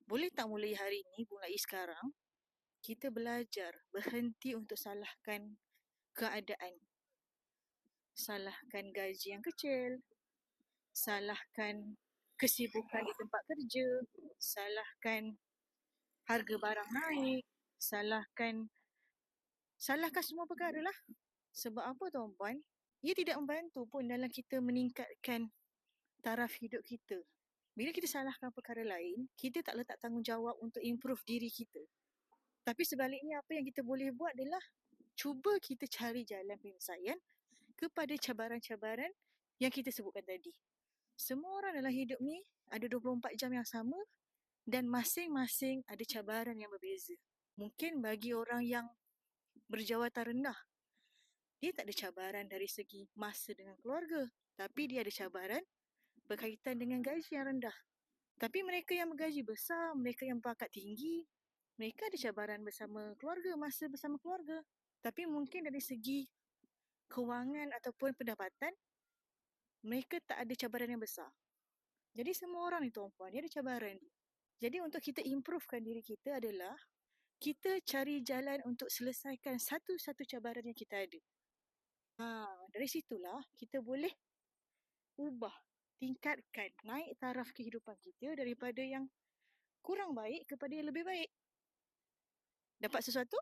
Boleh tak mulai hari ini, mulai sekarang, kita belajar berhenti untuk salahkan keadaan. Salahkan gaji yang kecil, salahkan kesibukan di tempat kerja, salahkan harga barang naik, salahkan semua perkara lah. Sebab apa tuan-puan? Ia tidak membantu pun dalam kita meningkatkan taraf hidup kita. Bila kita salahkan perkara lain, kita tak letak tanggungjawab untuk improve diri kita. Tapi sebaliknya apa yang kita boleh buat adalah cuba kita cari jalan penyelesaian kepada cabaran-cabaran yang kita sebutkan tadi. Semua orang dalam hidup ni ada 24 jam yang sama dan masing-masing ada cabaran yang berbeza. Mungkin bagi orang yang berjawatan rendah, dia tak ada cabaran dari segi masa dengan keluarga. Tapi dia ada cabaran berkaitan dengan gaji yang rendah. Tapi mereka yang bergaji besar, mereka yang berpangkat tinggi, mereka ada cabaran bersama keluarga, masa bersama keluarga. Tapi mungkin dari segi kewangan ataupun pendapatan, mereka tak ada cabaran yang besar. Jadi semua orang ni tuan-puan, dia ada cabaran. Jadi untuk kita improvekan diri kita adalah kita cari jalan untuk selesaikan satu-satu cabaran yang kita ada. Dari situlah kita boleh ubah, tingkatkan, naik taraf kehidupan kita daripada yang kurang baik kepada yang lebih baik. Dapat sesuatu?